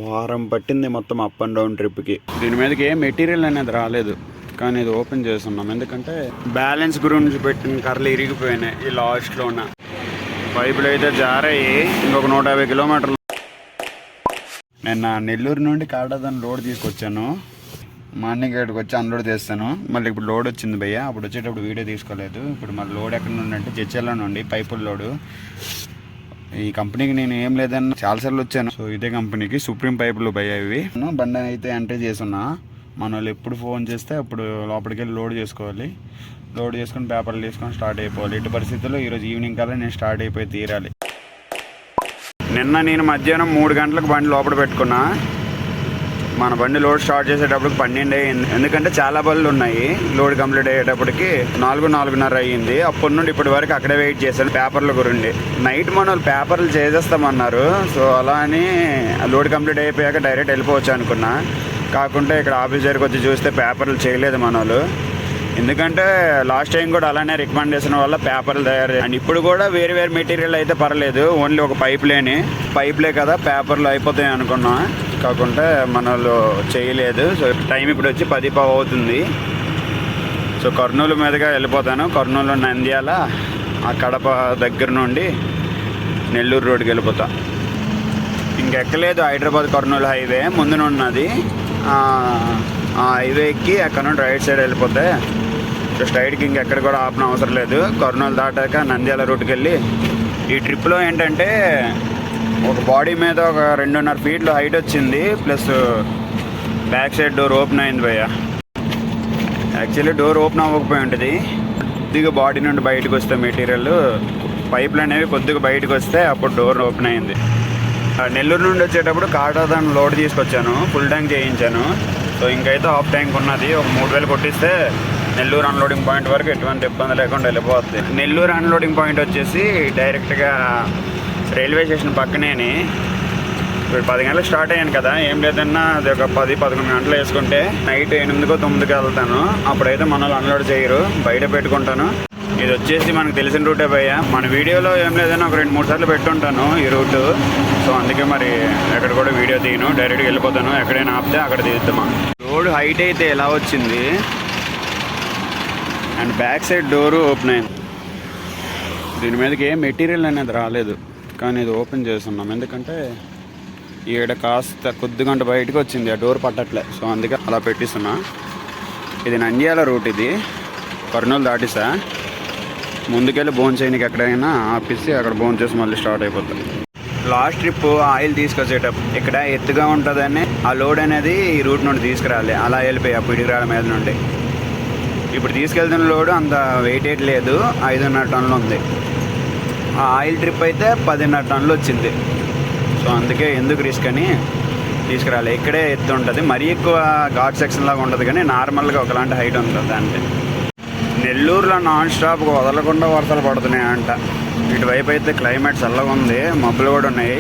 వారం పట్టింది మొత్తం అప్ అండ్ డౌన్ ట్రిప్కి. దీని మీదకి ఏ మెటీరియల్ అనేది రాలేదు, కానీ ఇది ఓపెన్ చేస్తున్నాం ఎందుకంటే బ్యాలెన్స్ గురించి పెట్టిన కర్రలు ఇరిగిపోయినాయి. ఈ లాస్ట్లో ఉన్న పైపులు అయితే జారయ్యి ఇంకొక 150 కిలోమీటర్లు. నేను నెల్లూరు నుండి కాటాదాన్ని లోడ్ తీసుకొచ్చాను. మార్నింగ్ గేట్కి వచ్చి అన్లోడ్ చేస్తాను. మళ్ళీ ఇప్పుడు లోడ్ వచ్చింది భయ్య, అప్పుడు వచ్చేటప్పుడు వీడియో తీసుకోలేదు. ఇప్పుడు మళ్ళీ లోడ్ ఎక్కడ నుండి అంటే జడ్చర్ల నుండి పైపుల లోడు. ఈ కంపెనీకి నేను ఏం లేదన్నా చాలాసార్లు వచ్చాను. సో ఇదే కంపెనీకి సుప్రీం పైపులు భయ్య ఇవి. బండి అయితే ఎంట్రీ చేసున్నా. మన వాళ్ళు ఎప్పుడు ఫోన్ చేస్తే అప్పుడు లోపలికి వెళ్ళి లోడ్ చేసుకోవాలి. లోడ్ చేసుకొని పేపర్లు తీసుకొని స్టార్ట్ అయిపోవాలి. ఇటు పరిస్థితుల్లో ఈరోజు ఈవినింగ్ కల్లా నేను స్టార్ట్ అయిపోయి తీరాలి. నిన్న నేను మధ్యాహ్నం 3 గంటలకు బండి లోపల పెట్టుకున్నా. మన బండి లోడ్ స్టార్ట్ చేసేటప్పటికి 12 అయ్యింది. ఎందుకంటే చాలా బళ్ళు ఉన్నాయి. లోడ్ కంప్లీట్ అయ్యేటప్పటికి 4:30 అయ్యింది. అప్పటి నుండి ఇప్పటి వరకు అక్కడే వెయిట్ చేశాను పేపర్ల గురించి. నైట్ మన వాళ్ళు పేపర్లు చేసేస్తామన్నారు. సో అలా అని లోడ్ కంప్లీట్ అయిపోయాక డైరెక్ట్ వెళ్ళిపోవచ్చు అనుకున్నా. కాకుంటే ఇక్కడ ఆఫీస్ దగ్గరికి వచ్చి చూస్తే పేపర్లు చేయలేదు మన వాళ్ళు. ఎందుకంటే లాస్ట్ టైం కూడా అలానే రికమెండేషన్ వల్ల పేపర్లు తయారు. అండ్ ఇప్పుడు కూడా వేరే వేరే మెటీరియల్ అయితే పర్లేదు, ఓన్లీ ఒక పైప్లే కదా పేపర్లు అయిపోతాయి అనుకున్నా. కాకుంటే మన వాళ్ళు చేయలేదు. సో టైం ఇప్పుడు వచ్చి 10 అవుతుంది. సో కర్నూలు మీదుగా వెళ్ళిపోతాను. కర్నూలు నంద్యాల ఆ కడప దగ్గర నుండి నెల్లూరు రోడ్కి వెళ్ళిపోతా. ఇంకెక్కలేదు హైదరాబాద్ కర్నూలు హైవే ముందునున్నది. ఆ హైవే ఎక్కి అక్కడ నుండి రైట్ సైడ్ వెళ్ళిపోతే స్ట్రైట్కి ఇంకెక్కడ కూడా ఆపన అవసరం లేదు. కర్నూలు దాటాక నంద్యాల రూట్కి వెళ్ళి ఈ ట్రిప్లో ఏంటంటే ఒక బాడీ మీద ఒక 2.5 ఫీట్లు హైట్ వచ్చింది. Plus back side door open అయింది భయ్య. యాక్చువల్లీ డోర్ ఓపెన్ అవ్వకపోయి ఉంటుంది. కొద్దిగా బాడీ నుండి బయటకు వస్తే మెటీరియల్ పైపులు అనేవి కొద్దిగా బయటకు వస్తే అప్పుడు డోర్ ఓపెన్ అయింది. నెల్లూరు నుండి వచ్చేటప్పుడు కాటాదాన్ని లోడ్ తీసుకొచ్చాను. ఫుల్ ట్యాంక్ చేయించాను. సో ఇంకైతే హాఫ్ ట్యాంక్ ఉన్నది. ఒక 3000 కొట్టిస్తే నెల్లూరు అన్లోడింగ్ పాయింట్ వరకు ఎటువంటి ఇబ్బంది లేకుండా వెళ్ళిపోతుంది. నెల్లూరు అన్లోడింగ్ పాయింట్ వచ్చేసి డైరెక్ట్గా రైల్వే స్టేషన్ పక్కనేని. ఇప్పుడు 10 గంటలకు స్టార్ట్ అయ్యాను కదా, ఏం లేదన్నా అది ఒక 10-11 గంటలు వేసుకుంటే నైట్ 8-9కి వెళ్తాను. అప్పుడైతే మన వాళ్ళు అన్లోడ్ చేయరు, బయట పెట్టుకుంటాను. ఇది వచ్చేసి మనకు తెలిసిన రూటే భయ్య. మన వీడియోలో ఏం లేదన్నా ఒక 2-3 సార్లు పెట్టుంటాను ఈ రూటు. సో అందుకే మరి ఎక్కడ కూడా వీడియో తీయను, డైరెక్ట్గా వెళ్ళిపోతాను. ఎక్కడైనా ఆపితే అక్కడ తీద్దామా. రోడ్ హైట్ అయితే ఎలా వచ్చింది and back side door open అయింది. దీని మీదకి ఏ మెటీరియల్ అనేది రాలేదు, కానీ ఇది ఓపెన్ చేస్తున్నాం ఎందుకంటే ఈడ కాస్త కొద్దిగంట బయటకు వచ్చింది, ఆ డోర్ పట్టట్లే. సో అందుకే అలా పెట్టిస్తున్నా. ఇది నంద్యాల రూట్. ఇది కర్నూలు దాటిసా ముందుకెళ్ళి బోన్ చేయనికి ఎక్కడైనా ఆపిస్తే అక్కడ బోన్ చేసి మళ్ళీ స్టార్ట్ అయిపోతుంది. లాస్ట్ ట్రిప్ ఆయిల్ తీసుకొచ్చేటప్పుడు ఇక్కడ ఎత్తుగా ఉంటుందని ఆ లోడ్ అనేది ఈ రూట్ నుండి తీసుకురాలి. అలా వెళ్ళిపోయి పిడిగిరాల మీద నుండి. ఇప్పుడు తీసుకెళ్తున్న లోడు అంత వెయిట్ లేదు, 5.5 టన్నులు ఉంది. ఆ ఆయిల్ ట్రిప్ అయితే 10.5 టన్నులు వచ్చింది. సో అందుకే ఎందుకు రిస్క్ అని తీసుకురాలి. ఇక్కడే ఎత్తు ఉంటుంది, మరీ ఎక్కువ ఘాట్ సెక్షన్ లాగా ఉంటుంది, కానీ నార్మల్గా ఒకలాంటి హైట్ ఉంటుంది. అంటే నెల్లూరులో నాన్ స్టాప్ వదలకుండా వర్షాలు పడుతున్నాయంట. ఇటువైపు అయితే క్లైమేట్ చల్లగా ఉంది, మబ్బులు కూడా ఉన్నాయి.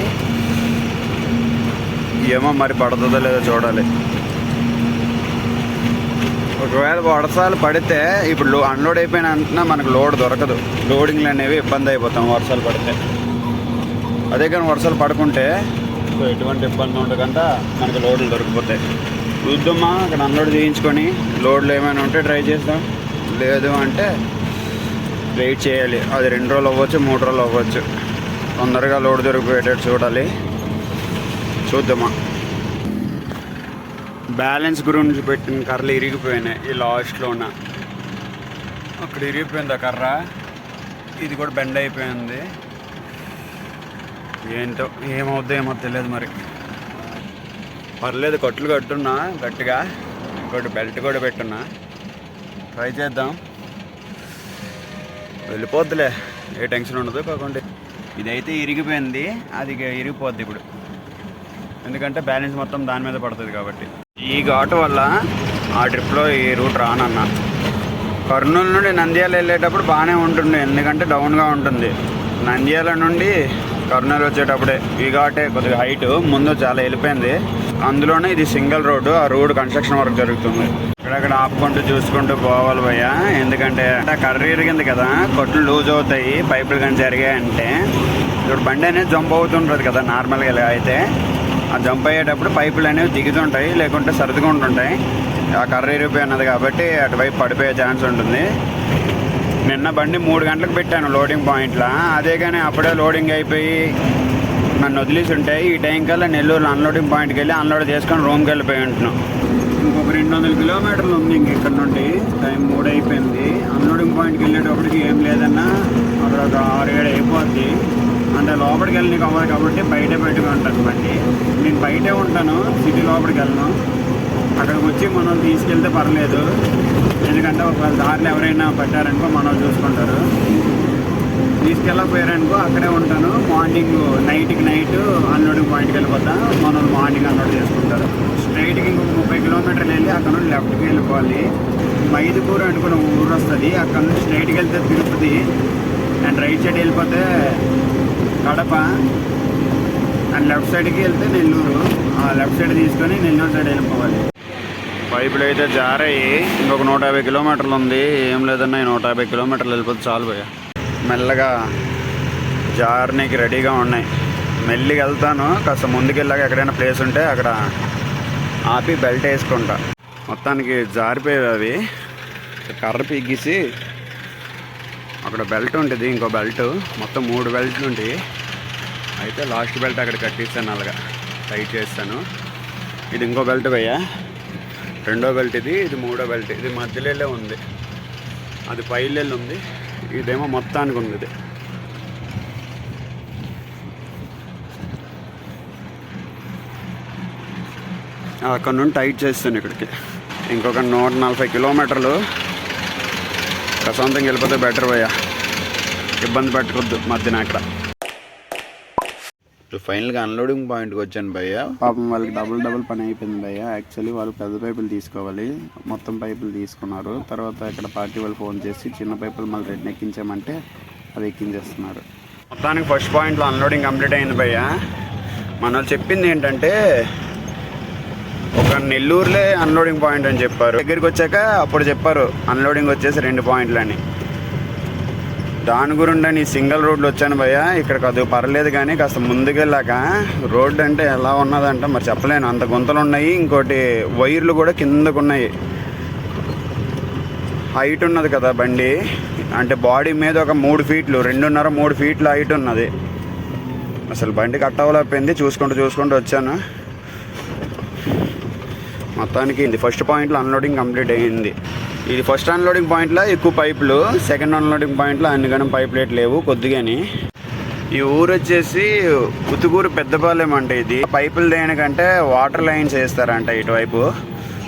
ఏమో మరి పడుతుందో లేదో చూడాలి. ఒకవేళ వర్షాలు పడితే ఇప్పుడు అన్లోడ్ అయిపోయిన అంటున్నా మనకు లోడ్ దొరకదు. లోడింగ్లు అనేవి ఇబ్బంది అయిపోతాం వర్షాలు పడితే. అదే కానీ వర్షాలు పడుకుంటే ఎటువంటి ఇబ్బంది ఉండకుండా మనకు లోడ్లు దొరికిపోతాయి. చూద్దామా అక్కడ అన్లోడ్ చేయించుకొని లోడ్లు ఏమైనా ఉంటే ట్రై చేద్దాం. లేదు అంటే వెయిట్ చేయాలి. అది 2 రోజులు అవ్వచ్చు, 3 రోజులు అవ్వచ్చు. తొందరగా లోడ్ దొరికిపోయేటట్టు చూడాలి. చూద్దామా. బ్యాలెన్స్ గురించి పెట్టిన కర్రలు ఇరిగిపోయినాయి. ఈ లాస్ట్లో ఉన్న అక్కడ ఇరిగిపోయింది ఆ కర్ర. ఇది కూడా బెండ్ అయిపోయింది. ఏంటో ఏమవుద్దో తెలియదు మరి. పర్లేదు, కట్లు కట్టున్నా గట్టిగా. ఇంకోటి బెల్ట్ కూడా పెట్టున్నా. ట్రై చేద్దాం, వెళ్ళిపోద్దులే, ఏ టెన్షన్ ఉండదు. కాకుండా ఇదైతే ఇరిగిపోయింది, అది ఇరిగిపోద్ది ఇప్పుడు. ఎందుకంటే బ్యాలెన్స్ మొత్తం దాని మీద పడుతుంది కాబట్టి. ఈ ఘాటు వల్ల ఆ ట్రిప్లో ఈ రూట్ రానన్నా. కర్నూలు నుండి నంద్యాల వెళ్ళేటప్పుడు బాగానే ఉంటుండే, ఎందుకంటే డౌన్గా ఉంటుంది. నంద్యాల నుండి కర్నూలు వచ్చేటప్పుడే ఈ ఘాటే కొద్దిగా హైట్ ముందు చాలా వెళ్ళిపోయింది. అందులోనే ఇది సింగిల్ రోడ్డు. ఆ రోడ్ కన్స్ట్రక్షన్ వర్క్ జరుగుతుంది. ఇక్కడక్కడ ఆపుకుంటూ చూసుకుంటూ పోవాలి భయ్య. ఎందుకంటే కర్ర ఇరిగింది కదా, కొట్లు లూజ్ అవుతాయి పైపులు కానీ జరిగాయంటే. ఇప్పుడు బండి అనేది జంప్ అవుతుంటుంది కదా నార్మల్గా అయితే. ఆ జంప్ అయ్యేటప్పుడు పైపులు అనేవి దిగుతుంటాయి, లేకుంటే సర్దుకుంటుంటాయి. ఆ కర్ర ఇరిగిపోయి ఉన్నది కాబట్టి అటువైపు పడిపోయే ఛాన్స్ ఉంటుంది. నిన్న బండి 3 గంటలకు పెట్టాను లోడింగ్ పాయింట్లో. అదే కానీ అప్పుడే లోడింగ్ అయిపోయి నన్ను వదిలేసి ఉంటాయి. ఈ టైం కల్లా నెల్లూరులో అన్లోడింగ్ పాయింట్కి వెళ్ళి అన్లోడ్ చేసుకొని రూమ్కి వెళ్ళిపోయి ఉంటున్నాం. ఇంకొక 200 కిలోమీటర్లు ఉంది ఇంక ఇక్కడ నుండి. టైం 3 అయిపోయింది. అన్లోడింగ్ పాయింట్కి వెళ్ళేటప్పటికి ఏం లేదన్నా అక్కడ ఒక 6-7 అయిపోద్ది. అంటే లోపలికి వెళ్ళి అవ్వదు కాబట్టి బయటే పెట్టుకుంటాను బండి. నేను బయటే ఉంటాను, సిటీ లోపలికి వెళ్ళను. అక్కడికి వచ్చి మనం తీసుకెళ్తే పర్లేదు, ఎందుకంటే ఒకవేళ దారిలో ఎవరైనా పట్టారనుకో మనం చూసుకుంటారు. తీసుకెళ్ళకపోయారనుకో అక్కడే ఉంటాను. మార్నింగ్ నైట్ అన్లోడింగ్ పాయింట్కి వెళ్ళిపోతా, మనం మార్నింగ్ అన్లోడ్ చేసుకుంటారు. స్ట్రైట్కి ఇంకొక 30 కిలోమీటర్లు వెళ్ళి అక్కడ నుండి లెఫ్ట్కి వెళ్ళిపోవాలి. మైదుకూరు అనుకున్న ఊరు వస్తుంది. అక్కడ నుండి స్ట్రైట్కి వెళ్తే తిరుపతి, అండ్ రైట్ సైడ్ వెళ్ళిపోతే కడప, అండ్ లెఫ్ట్ సైడ్కి వెళ్తే నెల్లూరు. ఆ లెఫ్ట్ సైడ్ తీసుకొని నెల్లూరు సైడ్ వెళ్ళిపోవాలి. పైపులు అయితే జారాయి. ఇంకొక 150 కిలోమీటర్లు ఉంది. ఏం లేదన్నా 150 కిలోమీటర్లు వెళ్ళిపోతే చాలు పోయా. మెల్లగా జార్నీకి రెడీగా ఉన్నాయి. మెల్లిగా వెళ్తాను. కాస్త ముందుకెళ్ళాక ఎక్కడైనా ప్లేస్ ఉంటే అక్కడ ఆపి బెల్ట్ వేసుకుంటా. మొత్తానికి జారిపోయేవి అవి. కర్ర పిగిసి అక్కడ బెల్ట్ ఉంటుంది, ఇంకో బెల్ట్, మొత్తం 3 బెల్ట్లు ఉంటాయి. అయితే లాస్ట్ బెల్ట్ అక్కడ కట్టిస్తాను, అలాగా టైట్ చేస్తాను. ఇది ఇంకో బెల్ట్ పోయా, 2వ బెల్ట్ ఇది 3వ బెల్ట్. ఇది మధ్యలో ఉంది, అది పైలెల్లు ఉంది, ఇదేమో మొత్తానికి ఉంది. ఇది అక్కడ నుండి టైట్ చేస్తాను ఇక్కడికి. ఇంకొక 140 కిలోమీటర్లు ప్రశాంతంగా వెళ్ళిపోతే బెటర్ భయ్యా, ఇబ్బంది పెట్టకొద్దు మధ్యన అక్కడ. ఫైనల్గా అన్లోడింగ్ పాయింట్కి వచ్చాను భయ్య. పాపం వాళ్ళకి డబుల్ పని అయిపోయింది భయ్య. యాక్చువల్లీ వాళ్ళు పెద్ద పైపులు తీసుకోవాలి, మొత్తం పైపులు తీసుకున్నారు. తర్వాత ఇక్కడ పార్టీ వాళ్ళు ఫోన్ చేసి చిన్న పైపులు మళ్ళీ రిటర్న్ ఎక్కించామంటే అది ఎక్కించేస్తున్నారు. మొత్తానికి ఫస్ట్ పాయింట్లో అన్లోడింగ్ కంప్లీట్ అయింది భయ్య. మన వాళ్ళు చెప్పింది ఏంటంటే ఒక నెల్లూరులే అన్లోడింగ్ పాయింట్ అని చెప్పారు. దగ్గరికి వచ్చాక అప్పుడు చెప్పారు అన్లోడింగ్ వచ్చేసి 2 పాయింట్లు అని. దాని గురించి నేను సింగిల్ రోడ్లు వచ్చాను భయ్య. ఇక్కడ కాదు పర్లేదు, కానీ కాస్త ముందుకెళ్ళాక రోడ్డు అంటే ఎలా ఉన్నదంటే మరి చెప్పలేను, అంత గుంతలు ఉన్నాయి. ఇంకోటి వైర్లు కూడా కిందకు ఉన్నాయి. హైట్ ఉన్నది కదా బండి, అంటే బాడీ మీద ఒక 3 ఫీట్లు, 2.5-3 ఫీట్ల హైట్ ఉన్నది. అసలు బండి కట్ అవ్వలేకపోయింది. చూసుకుంటూ వచ్చాను. మొత్తానికి ఇది ఫస్ట్ పాయింట్లో అన్లోడింగ్ కంప్లీట్ అయ్యింది. ఇది ఫస్ట్ అన్లోడింగ్ పాయింట్లో ఎక్కువ పైపులు, సెకండ్ అన్లోడింగ్ పాయింట్లో అన్నిగానే పైపులేట్ లేవు కొద్దిగాని. ఈ ఊరు వచ్చేసి ఉతుకూరు పెద్దపాలెం అంటే ఇది. పైపులు దేనికంటే వాటర్ లైన్స్ వేస్తారంట ఇటువైపు.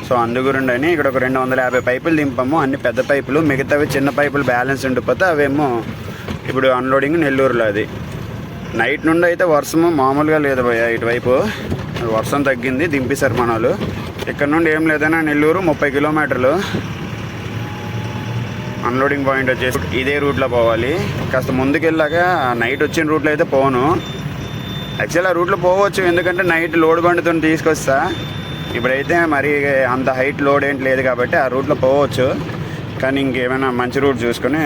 సో అందుగురుండని ఇక్కడ ఒక 250 పైపులు దింపాము, అన్ని పెద్ద పైపులు. మిగతావి చిన్న పైపులు బ్యాలెన్స్ ఉండిపోతే అవేమో ఇప్పుడు అన్లోడింగ్ నెల్లూరులో. అది నైట్ నుండి అయితే వర్షము మామూలుగా లేదు భయ్య. ఇటువైపు వర్షం తగ్గింది, దింపేశారు మన వాళ్ళు. ఇక్కడ నుండి ఏం లేదన్నా నెల్లూరు 30 కిలోమీటర్లు. అన్లోడింగ్ పాయింట్ వచ్చేసి ఇదే రూట్లో పోవాలి. కాస్త ముందుకెళ్ళాక నైట్ వచ్చిన రూట్లో అయితే పోను. యాక్చువల్ ఆ రూట్లో పోవచ్చు, ఎందుకంటే నైట్ లోడ్ బండితో తీసుకొస్తా. ఇప్పుడైతే మరి అంత హైట్ లోడ్ ఏంటి లేదు కాబట్టి ఆ రూట్లో పోవచ్చు. కానీ ఇంకేమైనా మంచి రూట్ చూసుకొని.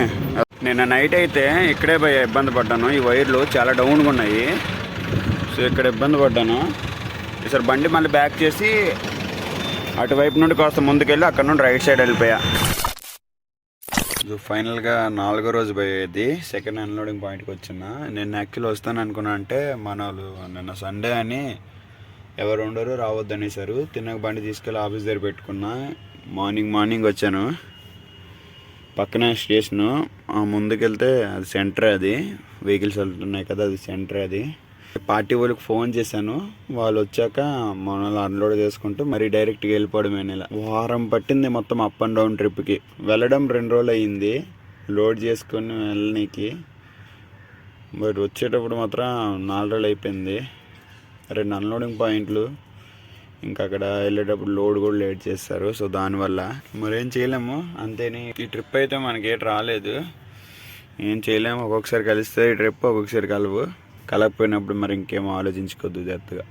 నిన్న నైట్ అయితే ఇక్కడే పోయి ఇబ్బంది పడ్డాను. ఈ వైర్లు చాలా డౌన్గా ఉన్నాయి, సో ఇక్కడ ఇబ్బంది పడ్డాను. ఈసారి బండి మళ్ళీ బ్యాక్ చేసి అటువైపు నుండి కాస్త ముందుకెళ్ళి అక్కడ నుండి రైట్ సైడ్ వెళ్ళిపోయా. ఫైనల్గా 4వ రోజు పోయేది. సెకండ్ అన్లోడింగ్ పాయింట్కి వచ్చిన. నేను యాక్చువల్లీ వస్తాను అనుకున్నా, అంటే మన వాళ్ళు నిన్న సండే అని ఎవరు ఉండరు రావద్దనేసారు. తిన్నక బండి తీసుకెళ్ళి ఆఫీస్ దగ్గర పెట్టుకున్నా. మార్నింగ్ వచ్చాను. పక్కనే స్టేషను, ముందుకెళ్తే అది సెంటర్. అది వెహికల్స్ వెళ్తున్నాయి కదా, అది సెంటర్. అది పార్టీ వాళ్ళకి ఫోన్ చేశాను. వాళ్ళు వచ్చాక మనల్ని అన్లోడ్ చేసుకుంటూ మరి డైరెక్ట్గా వెళ్ళిపోవడమే. వారం పట్టింది మొత్తం అప్ అండ్ డౌన్ ట్రిప్కి. వెళ్ళడం 2 రోజులు అయ్యింది లోడ్ చేసుకొని వెళ్ళనీకి. బట్ వచ్చేటప్పుడు మాత్రం 4 రోజులు అయిపోయింది. 2 అన్లోడింగ్ పాయింట్లు, ఇంకా అక్కడ వెళ్ళేటప్పుడు లోడ్ కూడా లేట్ చేస్తారు. సో దానివల్ల మరేం చేయలేము, అంతేని. ఈ ట్రిప్ అయితే మనకి ఏటి రాలేదు, ఏం చేయలేము. ఒక్కొక్కసారి కలిస్తే ఈ ట్రిప్, ఒక్కొక్కసారి కలవకపోయినప్పుడు మరి ఇంకేమో ఆలోచించుకోవద్దు జాగ్రత్తగా.